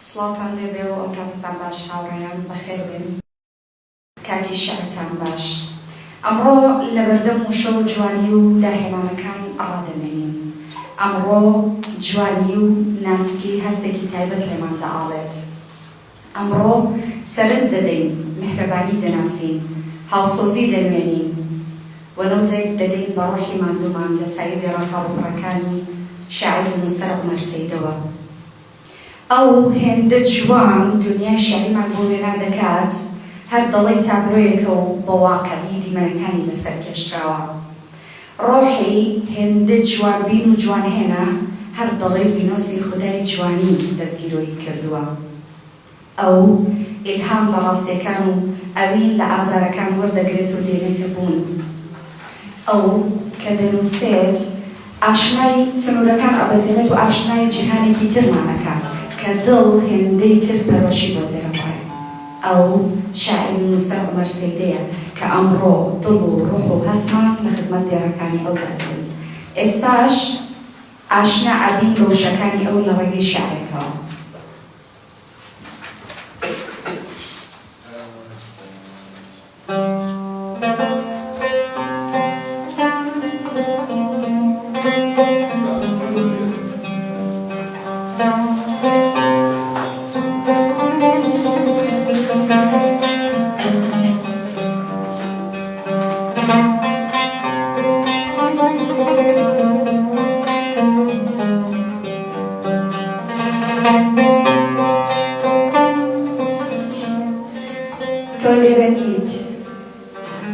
سڵاوتان لێبێ و ئەم کاتتان باش هاوڕێیان بەخێر بێن کاتی شەعرتان باش. ئەمڕۆ لە بەردەم وشە و جوانی و داهێنانەکان ئەڕادەمێنین. ئەمڕۆ جوانی و ناسکی هەستێکی تایبەت لێمان دەئاڵێت. ئەمڕۆ سەرنج دەدەین، میهرەبانی دەناسین، هاوسۆزی دەنوێنین و نۆزێک دەدەین بە ڕۆحی ماندوومان لە سایدی ڕەفەڕوپڕەکانی شاعیر نووسەر عومەر سەیدەوە. ئەو هێندە جوان دنیای شێعریمان بۆ وێرا دەکات، هەر دەڵی تابلۆیەکە و بە واقعی دیمەنەکانی لەسەر کێشراوە. ڕۆحی هێندە جوانبین و جوانهێنا هەر دەڵی بینۆسی خودای جوانی دەستگیرۆی کردووە. ئەو ئیلهام لە ڕاستیەکان و ئەوین لە ئازارەکان وەردەگرێت و دێنێتە بوون. ئەو کە دەنووسێت ئاشنای سنوورەکان ئەبەزێنێت و ئاشنای جیهانێکی ترمانەکات کە دڵ هێندەی تر پەرۆشی بۆ دەرەڕێت. ئەو شاعیر نووسەر عومەر سەیدەیە کە ئەمڕۆ دڵ و ڕوح و هەستمان لە خزمەت دێڕەکانی ئەو دەدەین. ئێستاش ئاشنا ئەبین بە وشەکانی ئەو لە ڕێگەی شاعرەکەوە.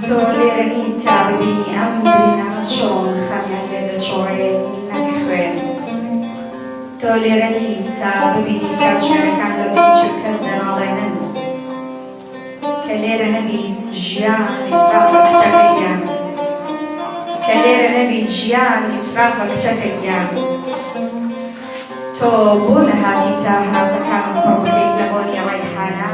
تۆ لێرەنیت تا ببینی ئەم زینە چۆن خەمیان لێ دەچۆڕێت نەک خوێن. تۆ لێرەنیت تا ببینی کات شوێنەکان لە بچکرد دەناڵێنن کە لێرە نەبیت ژیان ئیسرافە کچەکە گیان، کە لێرە نەبیت ژیان ئیسرافە کچەکە گیان. تۆ بۆ نەهاتی تا هەناسەکان کۆ بکەیت لە بۆنی ڕێحانە،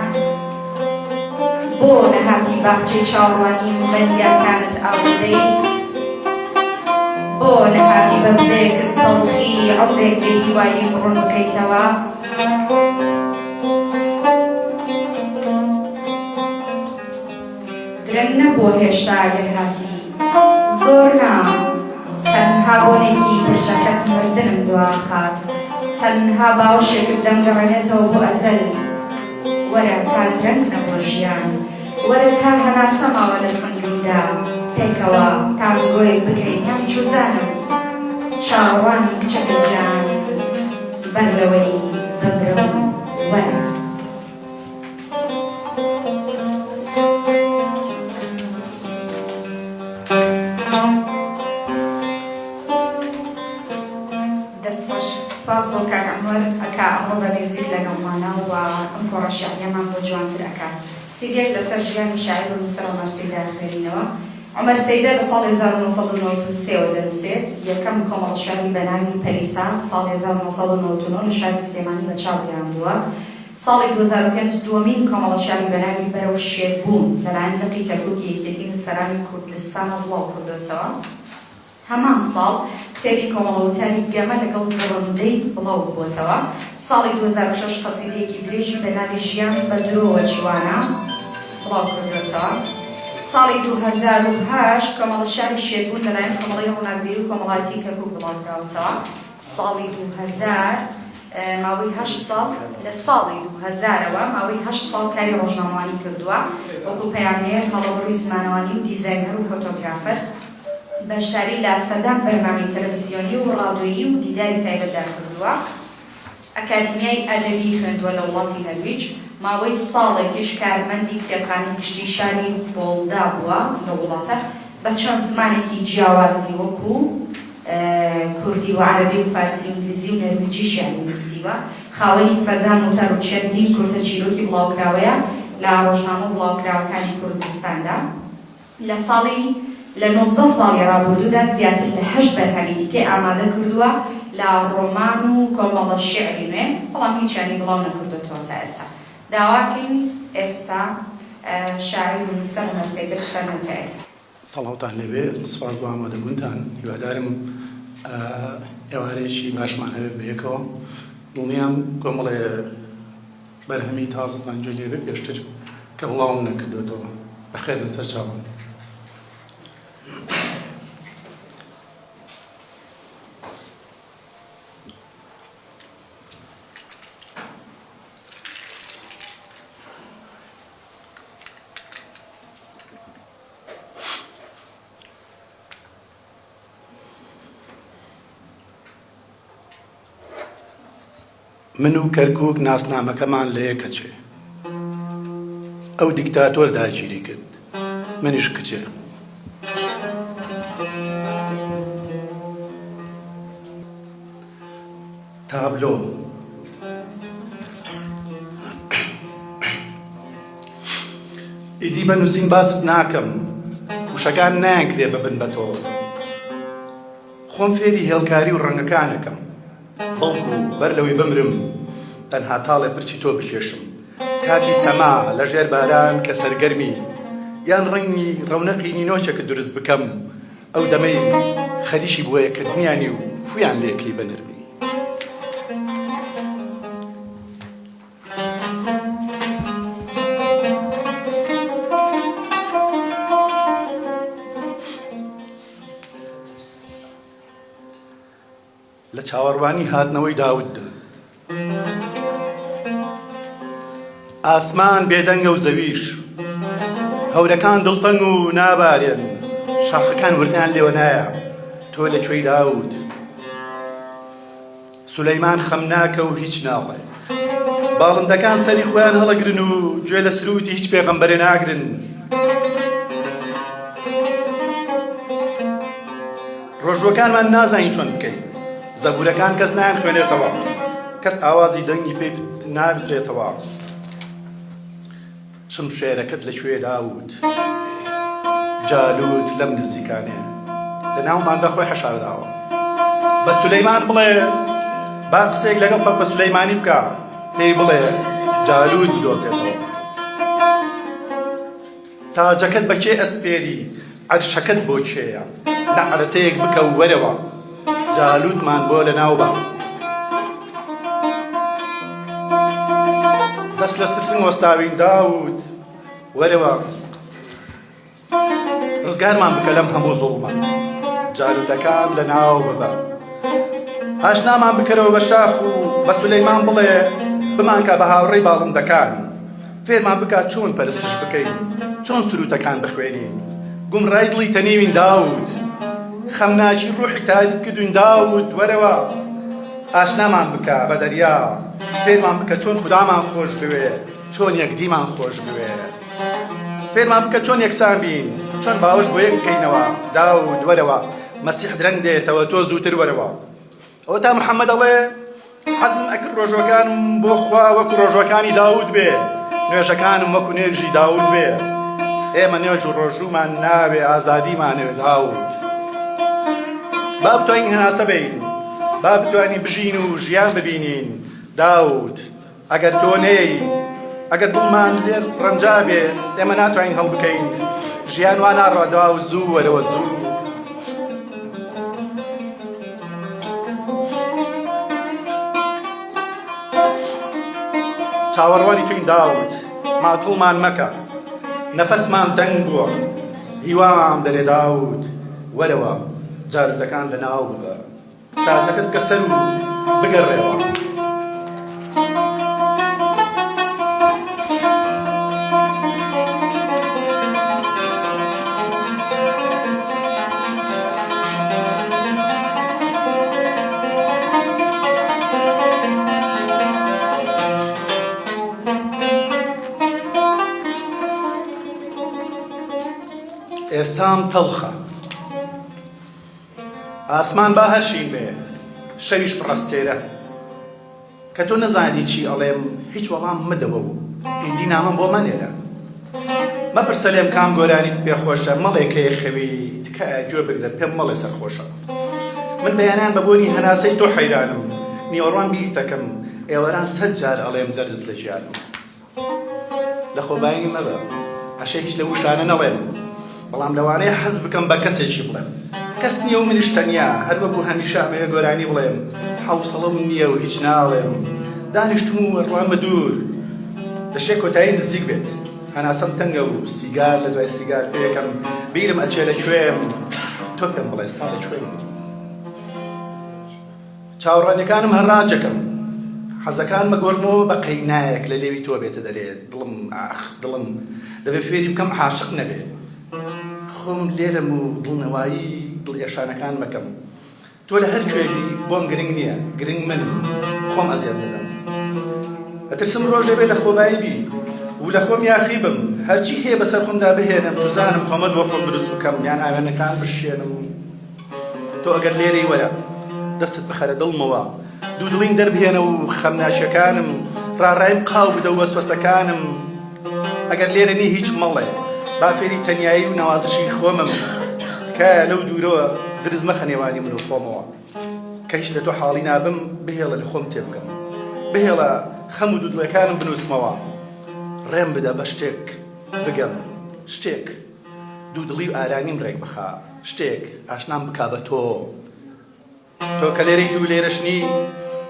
بۆ نەهاتی باخچەی چاوەڕوانی مەنگاکانت ئاودەیت، بۆ نەهاتی بەبزەیەکت دڵخی عومرێک بێ هیوایی بڕون بکەیتەوە. درەنگ نەبووە هێشتا ئەگەر هاتی، زۆر نا تەنها بۆنێکی پرچەکەت مردنم دواخات، تەنها باوشێکت دەمگەڕێنێتەوە بۆ ئەزەل. وەرە تا درەنگ نەبووە ژیان، وەرە تا هەناسە ماوە لە سنگمدا، پێکەوە تا بگۆیت بکەین هەم جوزانم چاوەڕوان کچەکە گیان، بەرلەوەی بەبرم وەرە. دەستخۆش سپاس بۆ کاک عومەر ئەکا ئەمڕۆ بە میوزیک لەگەڵمانە و ئەم کۆڕە شێعریەمان بۆ جوانتر ئەکات. سیدێک لەسەر ژیانی شاعیر و نووسەر عومەر سەیدا خوێنینەوە. عومەر سەیدە لە ساڵی 1993 دەنووسێت. یەکەم کۆمەڵە شێعری بە ناوی پەریسا ساڵی 1999 لە شاری سلێمانی بە چاپ گەیاندووە. ساڵی 2005 دووەمین کۆمەڵە شێعری بە ناوی بەرەو شێربوون لەلایەن دەقی کەرکووکی یەکێتی نووسەرانی کوردستانە بڵاو کردوێتەوە. هەمان ساڵ کتێبی کۆمەڵە وتاری گەمە لەگەڵ گەڕەندەی بڵاو بووتەوە. ساڵی 2006 قەسیدەیەکی درێژی بە ناوی ژیان بە درۆوە جوانە بڵاو کردوێتەوە. ساڵی 2008 کۆمەڵە شاری شێربوون لەلایەن کۆمەڵەی ڕووناکبیری و کۆمەڵایەتی کەرکووک بڵاو کراوەتەوە. ساڵی 2000 ماوەی 8 ساڵ لە ساڵی 2000ەوە ماوەی 8 ساڵ کاری ڕۆژنامەوانی کردووە وەکو پەیامنێر، هەڵەبڕی زمانەوانی و دیزاینەر و فۆتۆگرافەر. بەشداری لە سەدان بەرنامەی تەلەڤیزیۆنی و ڕادیۆیی و دیداری تایبەتدار کردووە. ئەکادمیای ئەدەبی خوێندووە لە وڵاتی هەرویج. ماوەی ساڵێکیش کارمەندی کتێبخانەی گشتی شاری بۆڵدا بووە لە وڵاتە بە چەند زمانێکی جیاوازی وەکو کوردی و عەرەبی و فارسی و ئینگلیزی و نەرویجی شیعری نووسیوە. خاوەنی سەردان وتار و چەندین کورتە چیرۆکی بڵاوکراوەیە لە ڕۆژنامە و بڵاوکراوەکانی کوردستاندا. لە 19 ساڵی ڕابردوودا زیاتر لە 8 بەرهەمی دیکەی ئامادە کردووە لە ڕۆمان و کۆمەڵە شێعری نوێ، بەڵام هیچیانی بڵاو نەکردوێتەوە تا ئێستا. داواکەین ئێستا شاعیر و نووسەر عومەر سەیدە فەرمانتەیە. سەڵاوتان لەبێ، سپاس بۆ ئامادەبوونتان. هیوادارم ئێوارێکی باشمان هەبێت بەیەکەوە. دڵنیام کۆمەڵێ بەرهەمی تازتان گوێ لێ بێ پێشتر کە وڵاوم نەکردوێتەوە بەخێر لەسەر چاوم. من و کەرکووک ناسنامەکەمان لە یەکە چێ. ئەو دیکتاتۆر داگیری کرد، منیش کچێ. تابلۆ ئیدی بەنووسین باست ناکەم، وشەکان نایانکرێ ببن بە تۆ. خۆم فێری هێڵکاری و ڕەنگەکانەکەم، بەڵکو بەر لەوەی بمرم تەنها تاڵێ پرچی تۆ بکێشم. کاتی سەما لە ژێر باران کە سەرگەرمی، یان ڕەنگی ڕەونەقی نینۆچێکە دروست بکەم. ئەو دەمەی خەریشی بۆیە کردنیانی و فویان لێکەی بەنرمی. لە چاوەڕوانی هاتنەوەی داوددا ئاسمان بێدەنگە و زەویش، هەورەکان دڵتەنگ و نابارێن، شاخەکان وردیان لێوە نایە تۆ لەکوێی داود. سولەیمان خەمناکە و هیچ ناڵێ، باڵندەکان سەری خۆیان هەڵەگرن و گوێ لە سروتی هیچ پێغەمبەرێ ناگرن. ڕۆژوەکانمان نازانی چۆن بکەین، زەبورەکان کەس نایان خوێنێتەوە، کەس ئاوازی دەنگی پێ نابترێتەوە. چم شێرەکەت لەکوێ داود، جالوت لەم نزیکانێ لە ناوماندا خۆی حەشارداوە. بە سولەیمان بڵێ با قسێک لەگەڵ بە سولەیمانی بکە، پێی بڵێ جالوت بدۆتێتەوە. تاجەکەت بە کێ ئەسپێری، عەرشەکەت بۆ کێیە، نەعرەتەیەک بکە و وەرەوە، جالوتمان بۆ لە ناو بە. دەست لە سرسنگ وەستاوین داود، وەرەوە ڕزگارمان بکە لەم هەموو زوڵمە، جالوتەکان لە ناو ببە. هاشنامان بکەرەوە بە شاخ و بە سولەیمان بڵێ بمانکە بە هاوڕێی باڵندەکان، فێرمان بکات چۆن پەرستش بکەین، چۆن سروتەکان بخوێنین. گومڕای دڵی تەنیوین داود، خەمناکی ڕوحی تاریک کردوین داود، وەرەوە ئاشنامان بکە بە دەریا، فێرمان بکە چۆن خودامان خۆش بوێ، چۆن یەکدیمان خۆش بوێ. فێرمان بکە چۆن یەکسان بین، چۆن باوەش بۆ یەک بکەینەوە داود، وەرەوە مەسیح درەنگ دێتەوە تۆ زووتر وەرەوە. ئەوە تا محەممەد دەڵێ حەزم ئەکرد ڕۆژوەکانم بۆ خوا وەکو ڕۆژوەکانی داود بێ، نوێژەکانم وەکو نوێژی داود بێ. ئێمە نوێژ و ڕۆژوومان ناوێ، ئازادیمانەوێ داود. با بتوانین هەناسە بین، با بتوانین بژین و ژیان ببینین داود. ئەگەر تۆ نەیەی، ئەگەر دڵمان لێر ڕەنجا بێ، ئێمە ناتوانین هەڵ بکەین ژیان وا ناڕەدا و زوو وەرەوە زوو. چاوەڕوانی توین داود، ماتڵمان مەکە، نەفەسمان تەنگ بووە، هیوام دەرێ داود، وەرەوە جالوتەکان لە ناو ببە، تاجەکەت کەسەر و بگەڕێەوە. ئێستام تەڵخە، ئاسمان با هەرشین بێ، شەویش پڕەستێرە، کە تۆ نەزانی چی ئەڵێم، هیچ وەڵام مدەوە و ئیدی نامەم بۆ مەنێرە. مەپرسە لێم کام گۆرانیت پێخۆشە، مەڵێکەیە خەوی تکایە گوێ بگرە پێم مەڵێ سەرخۆشە. من بەیانیان بە بۆنی هەناسەی تۆ حەیرانم، نیوەڕوان بیرتەکەم، ئێوەران سەد جار ئەڵێم دەردت لە ژیانم. لە خۆبایی مەبە، هەشە هیچ لە وشانە نەڵێم، بەڵام لەوانەیە حەز بکەم بە کەسێکی بڵێم. کەس نییە و منیش تەنیا، هەر وەکو هەمیشە ئەمەیە گۆرانی بڵێم، حەوسەڵەم نییە و هیچ ناڵێم. دانیشتم و ڕوان بە دوور، دەشێ کۆتایی نزیک بێت هەناسەم تەنگە و سیگار لە دوای سیگار پێکەم بیرم ئەچێ لەکوێم تۆ پێم بڵێ ئێستا لەکوێم چاوەڕێنەکانم هەڕاجەکەم حەزەکانمە گۆڕمەوە بە قەینایەک لە لێوی تۆ بێتە دەرێت دڵم دەبێت فێری بکەم عاشق نەبێ خۆم لێرەم و دڵنەوایی دڵێشانەکان مەکەم تۆ لە هەر کوێبی بۆم گرنگ نییە گرنگ من خۆم ئەزیاد دەدەم ئەترسم ڕۆژێ بێ لە خۆبایی بی و لە خۆم یاخی بم هەرچی هەیە بەسەر خۆمدا بهێنم توزانم خۆمەت بۆ خۆم دروست بکەم یان ئاوێنەکان بشێنم تۆ ئەگەر لێرەی وەرە دەستت بخەرە دڵمەوە دوو دڵین دەربهێنە و خەمناشەکانم ڕاڕایم قاو بدە و وەسوەسەکانم ئەگەر لێرە نی هیچ مەڵێ با فێری تەنیایی و نەوازشی خۆمم تکایە لەو دوورەوە درز مەخە نێوانی من و خۆمەوە کە هیچ لە تۆ حاڵی نابم بهێڵە لە خۆم تێ بکەم بهێڵە خەم و دوودڵەکانم بنووسمەوە ڕێم بدە بە شتێک بگەم شتێک دوودڵی و ئارامیم ڕێک بخا شتێک ئاشنام بکا بە تۆ تۆ کە لێرەی دوو لێرەشنی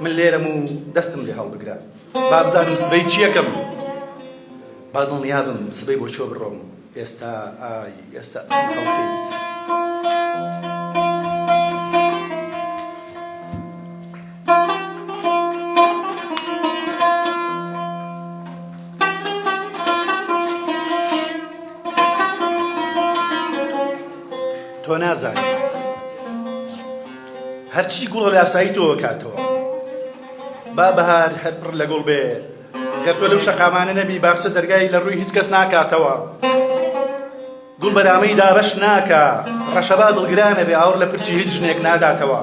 من لێرەم و دەستم لێ هەڵبگرە با بزانم سبەی چیەکەم با دڵنیابم سبەی بۆ چۆ بڕۆم ئێستا ئای ئێستا خەڵقیت تۆ نازانی هەرچی گوڵە لە ئاسایی تۆ کاتەوە با بەهار هەر پڕ لە گوڵ بێ گەر تۆ لەو شەقامانە نەبی باخچە دەرگای لە ڕووی هیچ کەس ناکاتەوە گوڵ بەرامەی دابەش ناکا ڕەشەبا دڵگرانە بێ ئاور لە پرچی هیچ ژنێک ناداتەوە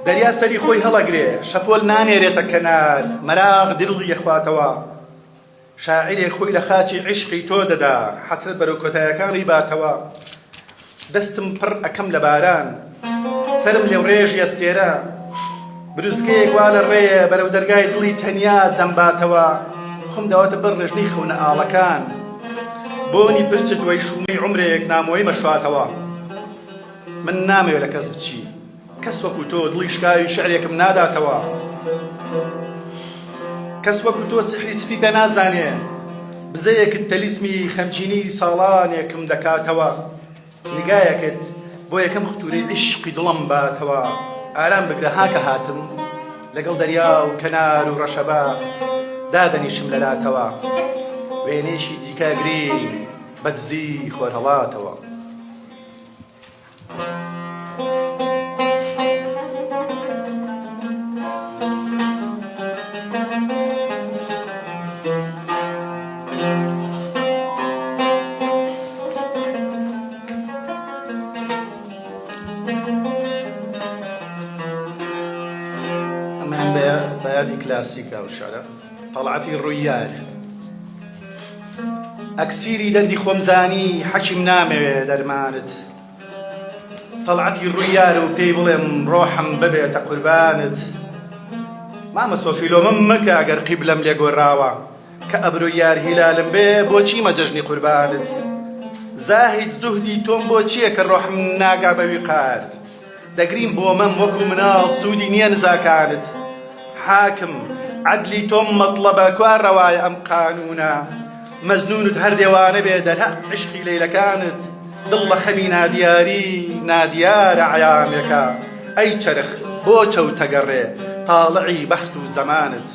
دەریا سەری خۆی هەڵەگرێ شەپۆل نانێرێتە کەنار مەراغ دڵی یەخواتەوە شاعیرێک خۆی لە خاچی عیشقی تۆ دەدا حەسرەت بەرەو کۆتاییەکانی باتەوە دەستم پڕ ئەکەم لە باران سرم لێو ڕێژی ئەستێرە بروسکەیەک وا لە ڕێیە بەرەو دەرگای دڵی تەنیا دەمباتەوە خۆم داوەتە بەر ڕێژنەی خەونە ئاڵەکان بۆنی پرچ دوای شومەی عومرێک نامۆی مەشواتەوە من نامەوێت لە کەس بچی کەس وەکو تۆ دڵی شکاوی شعرێکم ناداتەوە کەس وەکو تۆ سحری سپی پێ نازانێ بزەیەکت تەلیسمی خەمگینی ساڵانێکم دەکاتەوە نیگایەکت بۆ یەکەم قوتورەی عیشقی دڵم باتەوە ئارام بگرە هاکە هاتم لەگەڵ دەریا و کەنار و ڕەشەبا دادەنیشم لەلاتەوە وێنێشی دیکە گرین بەدزی خۆر هەڵاتەوە بەیادی کلاسیکە و شارە تەڵعەتی ڕوویار ئەکسیری دەردی خۆمزانی حەکیم نامەوێ دەرمانت تەڵعەتی ڕوویار و پێی بڵێم ڕۆحم ببێتە قوربانت مامە سۆفیلۆمم مەکە ئەگەر قیبلەم لێ گۆڕاوە کە ئەبرۆی یار هیلالم بێ بۆچی مەجەژنی قوربانت زاهید زوهدی تۆم بۆ چییە کە ڕۆحم ناگا بە ویقار دەگریم بۆ مەم وەکو مناڵ سوودی نییە نزاکانت حاکم عدلی تۆم مەطلەبە کوا ڕەوایە ئەم قانونە مەزنونت هەر دێوانە بێ دەرهە عشقی لەیلەکانت دڵ لە خەمی نادیاری نادیارە عەیامێکە ئەی چەرخ بۆ چەوتە گەڕێ تاڵعی بەخت و زەمانت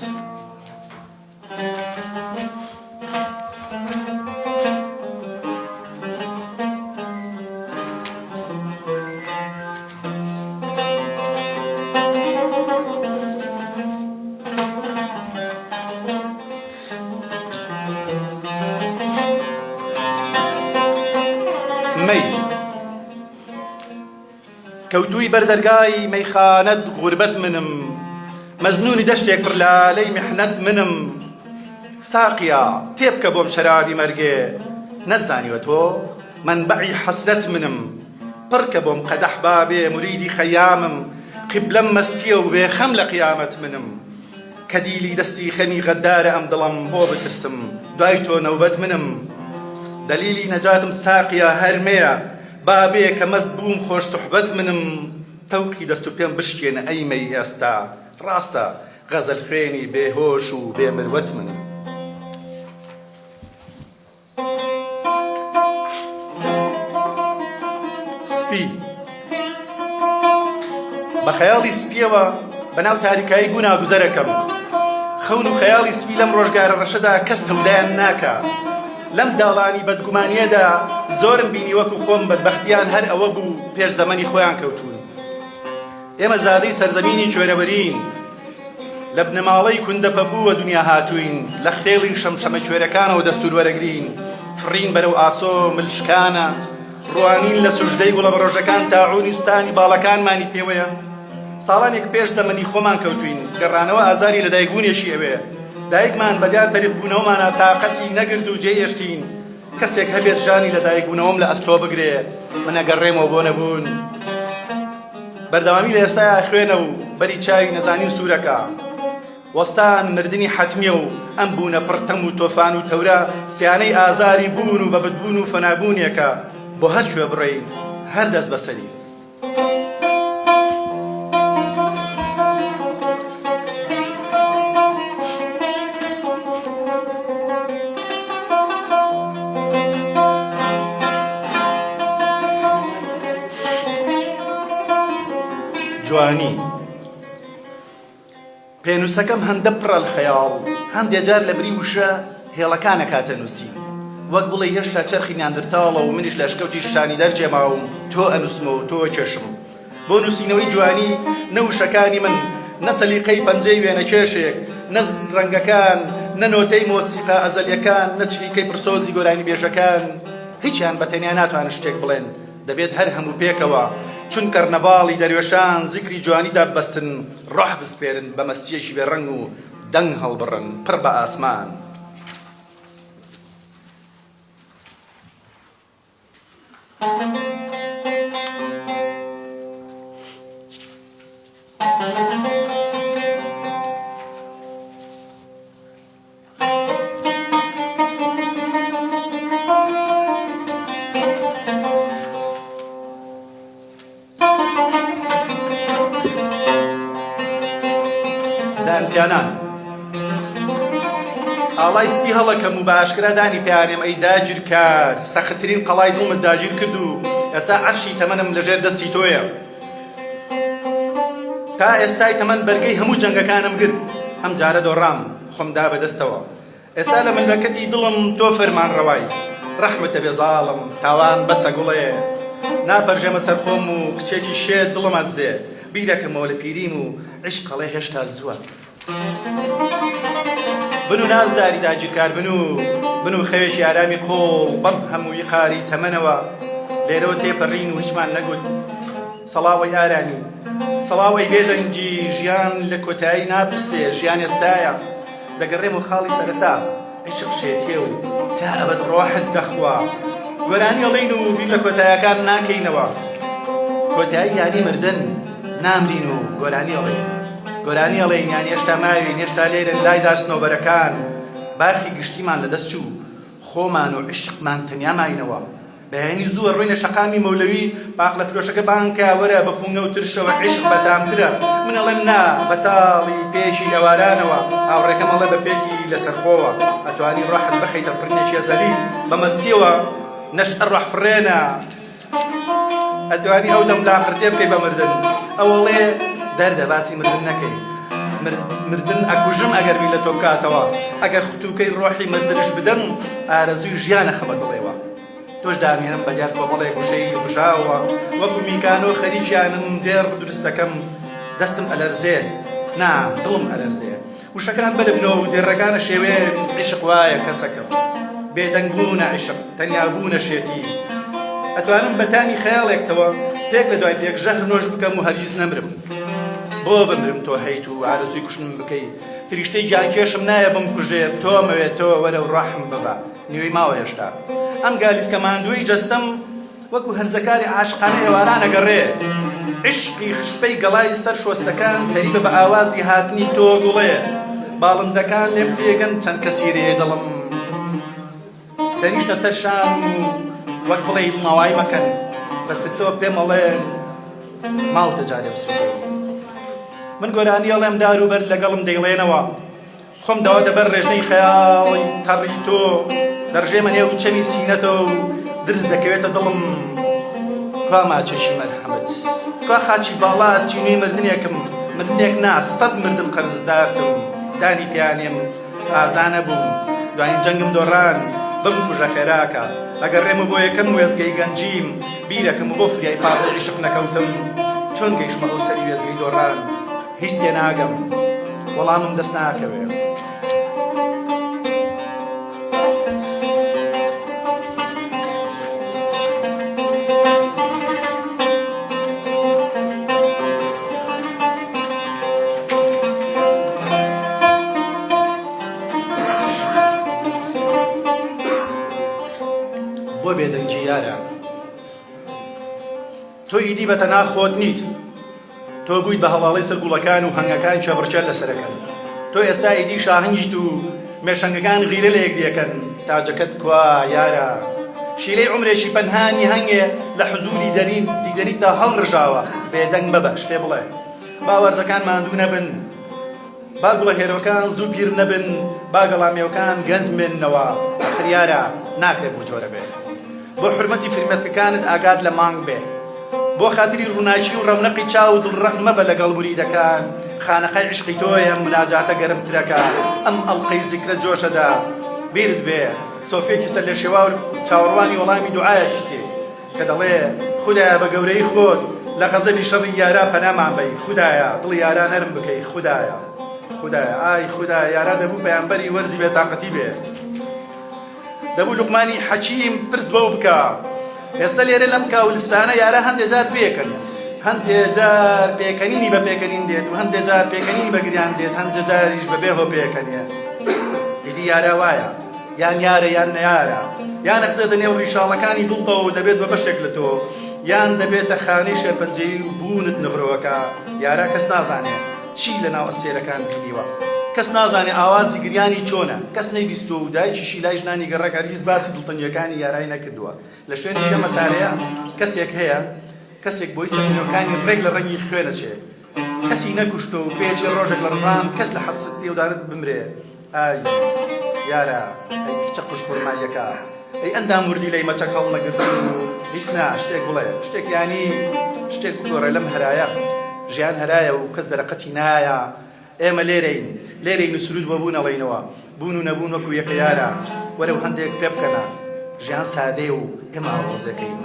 کەوتووی بەردەرگای مەیخانەت غوربەت منم مەزنونی دەشتێک پڕ لالەی میحنەت منم ساقیا تێبکە بۆم شەرابی مەرگێ نەزانیوە تۆ منبەعی حەسرەت منم پڕکە بۆم قەدەح بابێ موریدی خەیامم قیبلەم مەستیە و بێخەم لە قیامەت منم کە دیلی دەستی خەمی غەدارە ئەم دڵم بۆ بترسم دوای تۆ نەوبەت منم دەلیلی نەجاتم ساقیا هەرمەیە بابێ کە مەست بووم خۆش سوحبەت منم تەوقی دەست و پێم بشکێنە ئەیمەی ئێستا ڕاستە غەزەل خوێنی بێهۆش و بێمروەت منم سپی بە خەیاڵی سپیەوە بەناو تاریکایی بوو ناگوزەرەکەم خەون و خەیاڵی سپی لەم ڕۆژگارە ڕەشەدا کەس سەودایان ناکا لەم داڵانی بەدگومانیەدا زۆرم بینی وەکو خۆم بەدبەختیان هەر ئەوە بوو پێش زەمەنی خۆیان کەوتون ئێمە زادەی سەرزەمینی کوێرەوەرین لە بنەماڵەی کوندەپەبووە دنیا هاتوین لە خێڵی شەمشەمە کوێرەکانەوە دەستور وەرەگرین فڕین بەرەو ئاسۆ ملشکانە ڕوانین لە سوژدەی گوڵە بەڕۆژەکان تاعونی سوتانی باڵەکانمانی پێوەیە ساڵانێک پێش زەمەنی خۆمان کەوتوین گەڕانەوە ئازاری لە دایکبوونێکی ئەوێ دایکمان بەدیار تەریق بوونەوەمانە تااقەتی نەگرد و جێهێشتین کەسێک هەبێت ژانی لە دایکبوونەوەم لە ئەستۆ بگرێ من ئەگەڕێمەوە بۆ نەبوون بەردەوامی لە ئێستایا خوێنە و بەری چاوی نەزانین سوورەکە وەستان مردنی حەتمیە و ئەم بوونە پڕتەم و تۆفان و تەورە سیانەی ئازاری بوون و بەبدبوون و فەنابوونیەکە بۆ هەر کوێ بڕێین هەر دەست بەسەری جوانی پێنووسەکەم هەندە پڕە لە خەیاڵ هەندێک جار لە بری وشە هێڵەکانە کاتە نووسی وەک بڵێ هێشتا چەرخی نیاندرتاڵە و منیش لە شکەوتی شانی دەرچێماوم تۆ ئەنووسمەوە تۆ کێشم بۆ نووسینەوەی جوانی نەوشەکانی من نە سەلیقەی پەنجەی وێنە کێشێک نە ڕەنگەکان نە نۆتەی مۆسیقا ئەزەلیەکان نە چریکەی پرسۆزی گۆرانی بێژەکان هیچیان بەتەنیا ناتوانن شتێک بڵێن دەبێت هەر هەموو پێکەوە چون کەرنەباڵی دەروێشان زیکری جوانیدا بەستن ڕۆح بسپێرن بە مەستیەکی بێڕەنگ و دەنگ هەڵبڕن پڕ بە ئاسمان دانپیانان ئاڵای سپی هەڵەکەم و بە ئاشکرا دانی پیانێم ئەی داگیرکار سەختترین قەڵای دڵمت داگیر کرد و ئێستا عەرشی تەمەنم لەژێر دەستی تۆیە تا ئێستای تەمەن بەرگەی هەموو جەنگەکانم گرت ئەم جارە دۆڕام خۆمدا بەدەستەوە ئێستا لە ملمەکەتی دڵم تۆ فەرمانڕەوای ڕەحمەتە بێزاڵم تاوان بەسە گوڵێ ناپەرژێمە سەر خۆم و کچێکی شێت دڵم ئەزدێ بیرەکەمەوە لە پیریم و عیشقەڵێ هێشتا زووە بن و نازداری داگیرکار بن و خەوێکی ئارامی قۆڵ بەم هەمووی قاری تەمەنەوە لێرەوە تێپەڕین و هیچمان نەگوت سەڵاوەی ئارانی سەڵاوەی بێدەنگی ژیان لە کۆتایی ناپرسێ ژیان ئێستایە دەگەڕێم و خاڵی سەرەتا عیشق شێتێ و تا ئەبەد ڕۆحت دەخوا گۆرانی ئەڵێین و بیر لە کۆتاییەکان ناکەینەوە کۆتایی یانی مردن نامرین و گۆرانی ئەڵێین یانی هێشتا ماوین هێشتا لێرن لای دارسنەوبەرەکان باخی گشتیمان لەدەست چوو خۆمان و عیشقمان تەنیا ماینەوە بەیانی زووە ڕووینە شەقامی مەولەوی باق لە فرۆشەکە بانکە وەرە بە پوونە و ترشەوە عیشق بەتامترە من ئەڵێم نا بەتاڵی پێشی ئەوارانەوە هاوڕێکەم ئەڵێ بە پێکی لەسەرخۆوە ئەتوانی ڕۆحت بەخەیتە فڕینێکی ئەزەلی بە مەستیەوە نەشئە ڕۆح فڕێنە ئەتوانی ئەو دەم لاخرتێ بکەی بە مردن ئەوڵێ دەردە باسی مردن نەکەی مردن ئەکوژم ئەگەر بی لە تۆ بکاتەوە ئەگەر خوتوکەی ڕۆحی مردنش بدەم ئارەزووی ژیانە خەمە دڵێوە تۆش دامێنم بەدیار کۆمەڵێ گوشەی بژاوە وەکو میکانۆ خەریکیانم دێڕ درستەکەم دەستم ئەلەرزێ نا دڵم ئەلەرزێ وشەکان بەربنەوە و دێڕەکانە شێوێ عیشق وایە کەسەکەم بێدەنگ بوونە عیشق تەنیا بوونە شێتی ئەتوانم بەتانی خەیاڵێکتەوە پێک لە دوای پێک ژەهر نۆش بکەم و هەرگیز نەمرم بۆ بمرم تۆ هەیت و ئارەزووی کوشتم بکەی فریشتەی گیانکێشم نایە بمکوژێ تۆ مەوێت تۆ وەرە و ڕاحم ببە نیوەی ماوە هێشتا ئەم گالیسکە ماندووی جەستەم وەکو هەرزەکاری عاشقانە ئێواران ئەگەڕێ عیشقی خشپەی گەڵای سەر شۆستەکان تەریبە بە ئاوازی هاتنی تۆ گوڵێ باڵندەکان لێم تێگەن چەند کەسیرێ دڵم دەنیشتە سەر شام و وەک بڵێ دڵنەوای مەکەن بەسر تۆ پێم ئەڵێ ماڵتە جارێ بسووتێ من گۆرانی ئەڵێم داروبەر لەگەڵم دەیڵێنەوە خۆم داوا دەبەر ڕێژنەی خەیاڵی تەڕی تۆ دەڕژێمە نێو چەمی سینەتەوە و درز دەکەوێتە دڵم کوا ماچێکی مەرحەمەت کوا خاچی باڵا تینوی مردنێکم مردنێک نا 100 مردن قەرزدارتم دانی پیانێم ئازانە بووم دوایین جەنگم دۆڕان بم کوژە خێراکە ئەگەر ڕێمە بۆ یەکەم وێزگەی گەنجیم بیرەکەم بۆ فریای پاسی عیشق نەکەوتم چۆن گەیشتمە ئەو سەری وێزگەی دۆڕان هیچ تێناگەم وەڵامم دەست ناکەوێ بۆ بێدەنگی یارە تۆ ئیدی بە تەنها خۆت نیت تۆ بوویت بە هەواڵەی سەرگوڵەکان و هەنگەکان چێبڕچێل لەسەرەکەن تۆ ئێستا ئیدی شاهنگیت و مێشەنگەکان غیرە لە یەک دیەکەن تاجەکەت کوا یارە شیلەی عومرێکی پەنهانی هەنگێ لە حزوری دیدەنیتدا هەڵڕژاوە بێدەنگ بەبە شتێ بڵێ با وەرزەکان ماندوو نەبن با گوڵە هێرەکان زوو پیر نەبن با گەڵامێوەکان گەنج بێننەوە خریارە ناکرێت بۆ جۆرە بێ بۆ حرمەتی فرمێسکەکانت ئاگاد لە مانگ بێ بۆ خاتری ڕووناچی و ڕەونەقی چاو دڵڕەق مەبە لەگەڵ موریدەکان خانەقای عشقی تۆیە مناجاتە گەرمترەکە ئەم ئەڵقەی زیکرە جۆشەدا بیرت بێ سۆفێکی سەر لە شێوا و چاوەڕوانی وەڵامی دوعایەکی تێ کە دەڵێ خودایە بە گەورەی خۆت لە غەزەبی شەڕی یارا پەنامان بەی خودایە دڵی یارا نەرم بکەی خودایە خودایە ئای خودایە یارا دەبوو پەیامبەری وەرزی بێتاقەتی بێ دەبوو لوقمانی حەکیم پرس بەو بکە ئێستا لێرە لەم کاولستانە یارە هەندێک جار پێکەن هەندێک جار پێکەنینی بە پێکەنین دێت و هەندێک جار پێکەنینی بە گریان دێت هەندێک جاریش بەبێ هۆ پێکەنێ ئیدی یارە وایە یان یارە یان نەیارە یان ئەقسێتە نێو ڕیشاڵەکانی دڵتەوە و دەبێت بە بەشێک لە تۆ یان دەبێتە خانەی شێرپەنجەی و بوونت نەغرۆوەکە یارە کەس نازانێت چی لە ناو ئەستێرەکان بینیوە کەس نازانێ ئاوازی گریانی چۆنە کەس نەیبیستۆ و دایکیشی لای ژنانی گەڕەکە هیچ باسی دڵتەنیەکانی یارای نەکردووە لە شوێنی کە مەسارەیە کەسێک هەیە کەسێک بۆی سەرنیەکانی ڕێک لە ڕەنگی خوێنەچێ کەسی نەکوشتۆ و پێچێ ڕۆژێک لە ڕان کەس لە حەسرەتی و دارت بمرێ ئای یارە ئەی کچە قوشقورماییەکە ئەی ئەندام وردی لەی مەچەک هەڵ نەگرتن و هیچ نا شتێک بڵێ شتێک ینی شتێک گۆڕێ لەم هەرایە ژیان هەرایە و کەس دەرەقەتی نایە ئێمە لێرەین سرود بۆ بوونەڵێنەوە بوون و نەبوون وەکو یەکە یارە وەرەو هەندێک پێ بکەنە ژیان سادێ و ئێمە ئاوازەکەین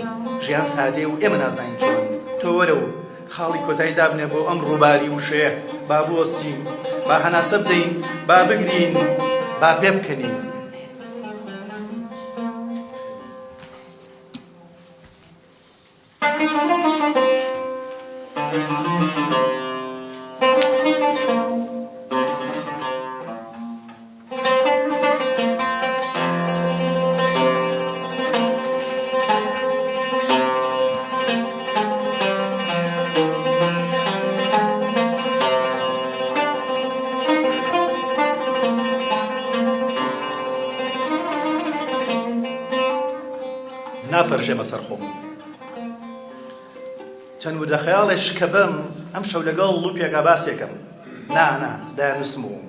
ژیان سادێ و ئێمە نازانین چۆن تۆ وەرە و خاڵی کۆتایی دابنێ بۆ ئەم ڕووباری وشەیە با بوەستین با هەناسە بدەین با بگرین با پێ بکەنین ناپەرژێ بەسەر خۆم چەند وردە خەیاڵێش کە بم ئەم شەو لەگەڵ لوپێکا باسێکم نا دایانوسمەوە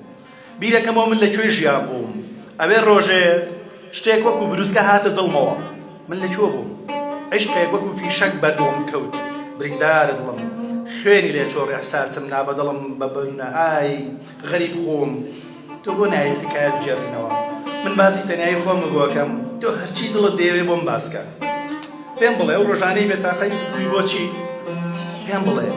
بیرەکەمەوە من لەکوێ ژیان بووم ئەوێ ڕۆژێ شتێک وەکو بروسکە هاتە دڵمەوە من لەکوێ بووم عیشقێک وەکو فیشەک بەردۆم کەوت بریندارە دڵم خوێنی لێ چۆڕی ئەحساسم نا بە دڵم بەبنە ئای غەریب خۆم تۆ بۆ نایی حکایەت بجێڕینەوە من باسی تەنایی خۆم بۆکەم تۆ هەرچی دڵت دەیەوێ بۆم باسکە پێم بڵێ ئەو ڕۆژانەی بێتاقەی بۆچی پێم بڵێ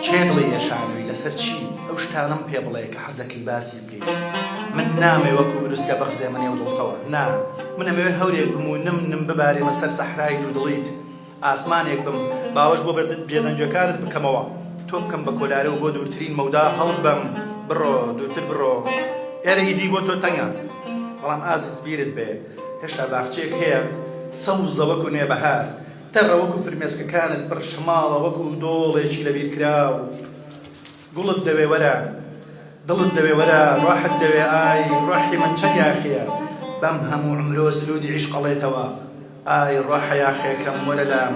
کێ دڵی ئێشانووی لەسەر چی ئەو شتانم پێ بڵێ کە حەزەکەی باسی بکەیت من نامێ وەکو بروسکە بەخزێ منێ و دڵتەوە نا من ئەمەوێ هەورێک بم و نم ببارێمە سەر سەحرای دوو دڵیت ئاسمانێک بم باوەش بۆ بێدەنجەکانت بکەمەوە تۆ بکەم بە کۆلارە و بۆ دوورترین مەودا هەڵ بەم بڕۆ دوورتر بڕۆ ئێرە ئیدی بۆ تۆ تەنگە بەڵام ئازیز بیرت بێ هێشتا باخچێک هەیە سەوزە وەکو نێبەهار تەڕە وەکو فرمێسکەکانت پڕ شماڵە وەکو دۆڵێکی لەبیر کراو گوڵت دەوێ وەرە دڵت دەوێ وەرە ڕاحت دەوێ ئای ڕاحی من چەند یاخیە بەم هەموو عمرۆ سرودی عیشق قەڵێتەوە ئای ڕاحە یاخێکەم وەرە لام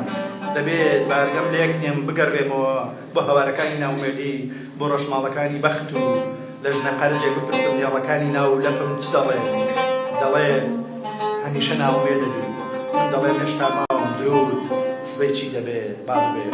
دەبێت بارگەم لێک نێم بگەڕێمەوە بۆ هەوارەکانی ناومێدی بۆ ڕۆژماڵەکانی بەخت و لە ژنە قەرجێک بپرسم دیاڵەکانی ناو لەپم چ دەڵێت هەمیشە ناومێ دەبی من دەڵێم هێشتا ماوەم درود سبەی چی دەبێ با بێ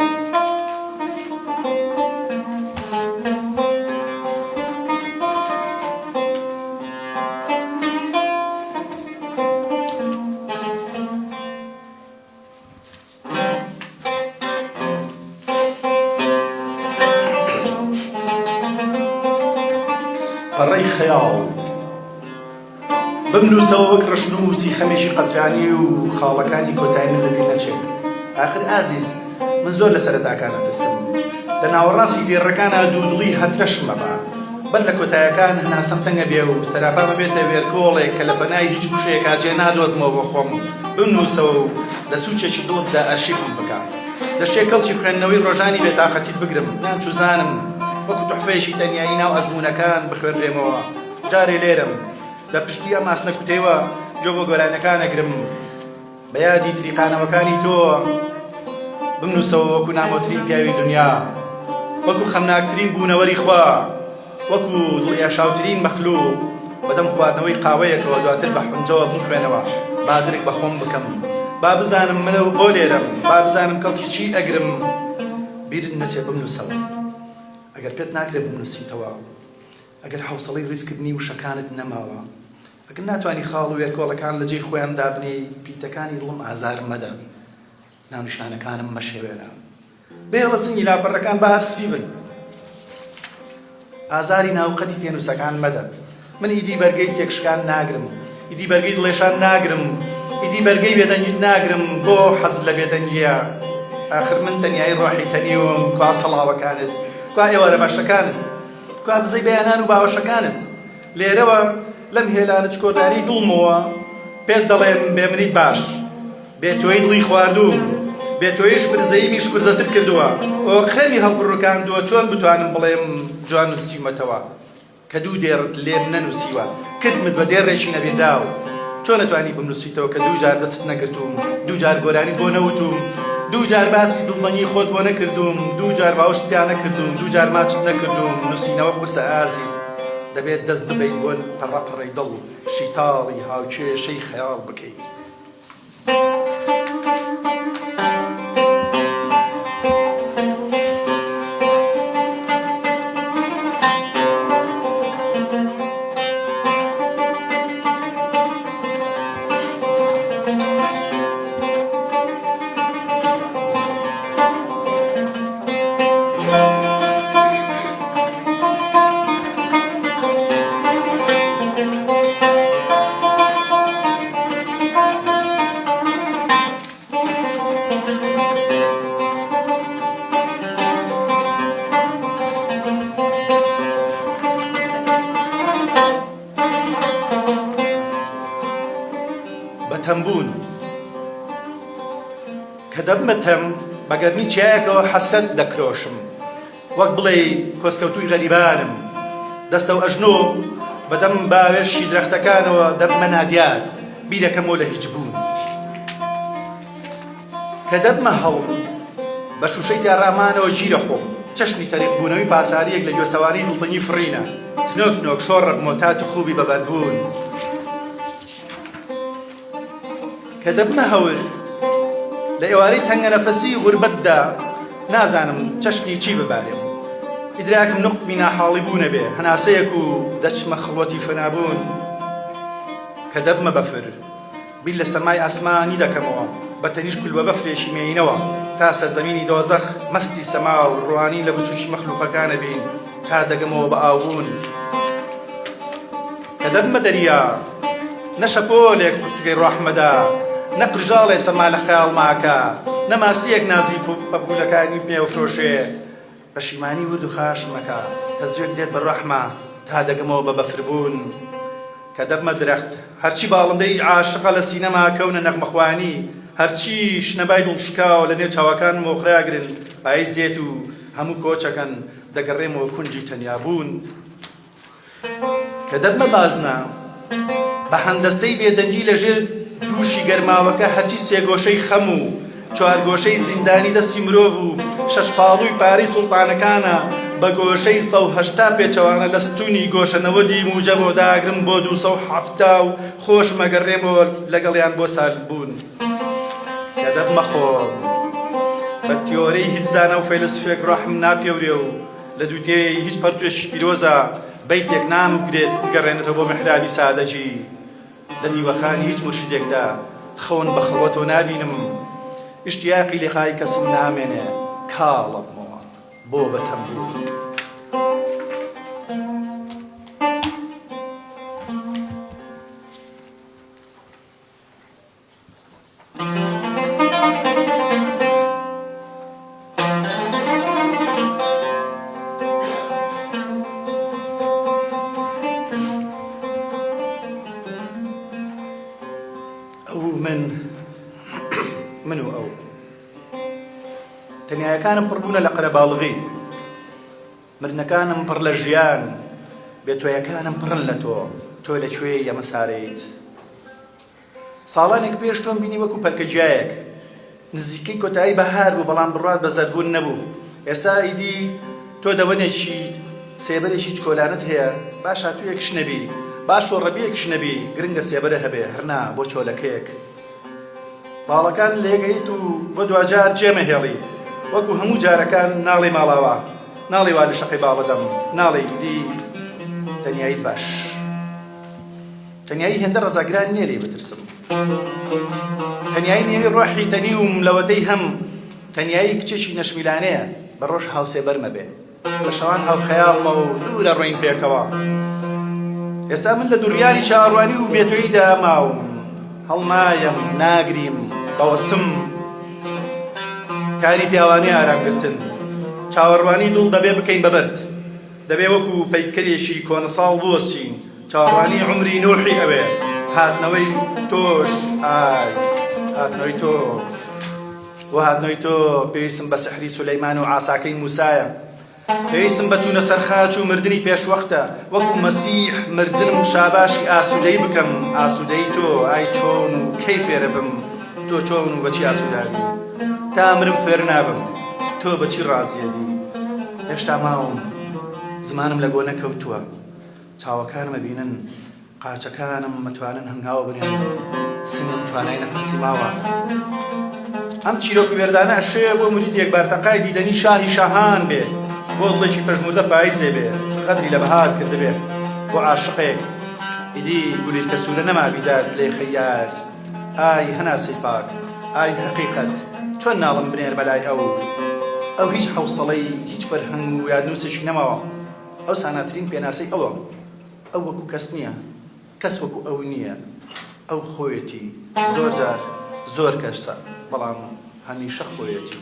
پەڕەی خەیاڵ بمنووسەوە وەک ڕەشنووسی خەمێکی قەترانی و خاڵەکانی کۆتایی من لەبیر نەچێت. ئاخر ئازیز من زۆر لە سەرەتاکانە ترسم لە ناوەڕاستی دێڕەکانە دوودڵی هەترەشم مەبا بەر لە کۆتاییەکان هەناسەم تەنگە بێ و سەراپامە بێتە وێرکۆڵێک کە لە پەنای هیچ گوشەیەکا جێ نادۆزمەوە بۆ خۆم بمنووسەوە و لە سوچێکی دڵتدا ئەرشیفم بکە لە شێکەڵکی خوێندنەوەی ڕۆژانی بێتاقەتیت بگرم نامچووزانم وەکو توحفەیەکی تەنیایی ناو ئەزموونەکان بخوێنرێمەوە جارێ لێرم لە پشتی ئەم ماسنە کوتەیەوە جۆ بۆ گۆرانەکان ئەگرم بە یادی تریقانەوەکانی تۆ بمنووسەوە وەکو نامۆترین پیاوی دنیا وەکو خەمناکترین بوونەوەری خوا وەکو دڵئێشاوترین مەخلوق بەدەم خواردنەوەی قاوەیەکەوە دواتر بە حونجەوە بمخوێنەوە با درک بە خۆم بکەم با بزانم منە بۆ لێرم با بزانم کەڵکی چی ئەگرم بیرت نەچێ بمنووسەوە ئەگەر پێت ناکرێت بنووسیتەوە ئەگەر حوسڵەی ڕیزکردنی وشەکانت نەماوە ئەگەر ناتوانی خاڵ و وێرکۆڵەکان لە جێی خۆیان دابنێی پیتەکانی دڵم ئازارم مەدە ناونیشانەکانم مەشێوێرە بێڵە سنگی لاپەڕەکان بە هەرسپی بن ئازاری ناوقەتی پێنووسەکان مەدە من ئیدی بەرگەی تێکشکان ناگرم ئیدی بەرگەی دڵێشان ناگرم ئیدی بەرگەی بێدەنگیت ناگرم بۆ حەزت لە بێدەنگیە ئاخر من تەنیایی ڕۆحی تەنیوم کوا سەڵاوەکانت کوا ئێوارە باشەکانت کوا بزەی بەیانان و باوەشەکانت لێرەوە لەم هێلانە چکۆداری دڵمەوە پێت دەڵێم بێ منیت باش بێ تۆی دڵی خواردووم بێ تۆیش برزەیمیش برزەتر کردووە ئۆقرەمی هەڵبڕەکاندووە چۆن بتوانم بڵێم جوان نووسیمەتەوە کە دوو دێڕت لێم نەنووسیوە کردمت بە دێڕێکی نەبێداو چۆن نەتوانی بمنووسیتەوە کە دوو جار دەست نەگرتووم دوو جار گۆرانی بۆ نەوتوم دوو جار باسی دڵنەنی خۆت بۆ نەکردوم دوو جار باوشت پیا نەکردوم دوو جار ماچت نەکردوم نووسینەوە قورسە ئازیز دەبێت دەست ببەیت بۆن پەڕەپەڕەی دڵ شیتاڵی هاوکێشەی خەیاڵ بکەیت تەمبوون کە دەبمەتەم بەگەرمی چیایەکەوە حەسرەت دەکرۆشم وەک بڵێ کۆسکەوتووی غەریبانم دەستە و ئەژنۆ بەدەم باوێشی درەختەکانەوە دەبمە نادیار بیرەکەمەوە لە هیچ بوون کە دەبمە هەوڵ بە شوشەی تیاڕامانەوە گیرە خۆم چەشنی تەریق بوونەوەی پاساریەک لە گوێسەواری دڵتەنی فڕینە تنۆک نۆک شۆڕک مۆتات خوبی بەبەربوون کە دەبمە هەور لە ئێوارەی تەنگە نەفەسی غوربەتدا نازانم چەشنی چی ببارێم ئیدراکم نقمی ناحاڵی بوونە بێ هەناسەیەک و دەچمە خڵوەتی فەنابوون کە دەبمە بەفر بیر لە سەمای ئاسمانی دەکەمەوە بە تەنیش کول بە بەفرێکی مێینەوە تا سەرزەمینی دۆزەخ مەستی سەما و ڕوانی لە بچووکی مەخلوقەکانە بین تا دەگەمەوە بە ئاوبوون کە دەبمە دەریا نەشە پۆلێک قوتگەی ڕەحمەدا نەقژاڵێ سەما لە خەیاڵ ماکە نەماسیەک نازی پەپولەکانی پێوفرۆشێ پەشیمانی ورد و خاش مەکە تەزوێک دێت بە ڕەحمە تا دەگەمەوە بە بەفربوون کە دەبمە درەخت هەرچی باڵندەی عاشقە لە سینەما کەونە نەغمەخوانی هەرچی شنەبای دڵشکاوە لە نێو چاوەکان مۆخراگرن پاییز دێت و هەموو کۆچەکەن دەگەڕێمەوە کونجی تەنیابوون کە دەبمە بازنە بە هەندەستەی بێدەنگی لەژێر دووشی گەرماوەکە هەرچی سێگۆشەی خەم و چوارگۆشەی زیندانی دەستی مرۆڤ و شەشپاڵووی پارەی سوڵتانەکانە بە گۆشەی 180 پێچەوانە لە ستونی گۆشەنەوەدی موجە بۆ داگرم بۆ 270 و خۆش مەگەڕێمەوە لەگەڵیان بۆ سال بوون کە دەبمە خۆم بە تیۆرەی هیچ زانە و فەیلسوفێک ڕاحم ناپێورێ و لە دوودنیای هیچ پەرتوێکی پیرۆزە بەیتێک نامگرێت بگەڕێنێتەوە بۆ محرابی سادەجی لە نیوەخانی هیچ مرشدێکدا خەون بە خەڵەتەوە نابینم ئیشتیاقی لێقای کەسم نامێنێ کاڵە بمەوە بۆ بە تەمبور من و ئەو تەنیایەکانم پڕ بوونە لە قەرەباڵغی مردنەکانم پڕ لە ژیان بێتۆیەکانم پڕن لە تۆ لەکوێ یەمەسارەیت ساڵانێک پێش تۆم بینی وەکو پەرکەجیایەک نزیکەی کۆتایی بەهار بوو بەڵام بڕات بە زەربوون نەبوو ئێستا ئیدی تۆ دەوەنێکیت سێبەرێکی چکۆلانت هەیە باش هاتوویەکش نەبی باش وەڕەبیەکش نەبی گرنگە سێبەرە هەبێ هەرنا بۆ چۆلەکەیەک باڵەکان لێگەیت و بە دوجار جێمەهێڵی وەکو هەموو جارەکان ناڵێ ماڵاوە ناڵێ وا لە شەقی باڵەدەم ناڵێ دی تەنیایی باش تەنیایی هێندە ڕەزاگران نییە لێ بترسم تەنیایی نێوی ڕۆحی تەنیوم لەوەتەی هەم تەنیایی کچێکی نەشمیلانەیە بە ڕۆژ هاوسێبەرمە بێ بە شەوان هاوخەیاڵمە و دوورە ڕۆین پێکەوە ئێستا من لە دووریانی چاوەڕوانی و بێتۆییدا ماوم هەڵمایم ناگریم بەوەستم کاری پیاوانەی ئارامگرتن چاوەڕوانی دڵ دەبێ بکەین بەبەرد دەبێ وەکو پەیکەرێکی کۆنەساڵ بوەسین چاوەڕوانی عومری نوحی ئەوێ هاتنەوەی تۆش ئای هاتنەوەی تۆ و هاتنەوەی تۆ پێویستم بە سەحری سولەیمان و عاساکەی موسایە پێویستم بە چوونە سەرخاچ و مردنی پێشوەختە وەکو مەسیح مردنم شاباشی ئاسوودەی بکەم ئاسوودەی تۆ ئای چۆن و کەی فێرە بم تۆ چۆن و بەچی ئاسوودابی تا مرم فێر نابم تۆ بەچی ڕازیەبی هێشتا ماوم زمانم لە گۆ نەکەوتووە چاوەکانمە بینن قاچەکانم مەتوانن هەنگاوە بنێن سنگم توانای نەفەسی ماوە ئەم چیرۆکی وێردانە ئەشەیە بۆ مریدێک بارتەقای دیدەنی شاهی شاهان بێ بۆ دڵێکی پەژموردە پاییزێ بێ قەدری لە بەهار کردبێ بۆ عاشقێک ئیدی گولیل کەسوورە نەما بیدات لێ خەیار ئای هەناسی پاک ئای حەقیقەت چۆن ناڵم بنێر بەلای ئەو هیچ حوسڵەی هیچ فەرهەنگ و یادنووسێکی نەماوە ئەو ساناترین پێناسەی ئەوە ئەو وەکو کەس نییە کەس وەکو ئەو نییە ئەو خۆیەتی زۆر جار زۆر کەسە بەڵام هەمیشە خۆیەتی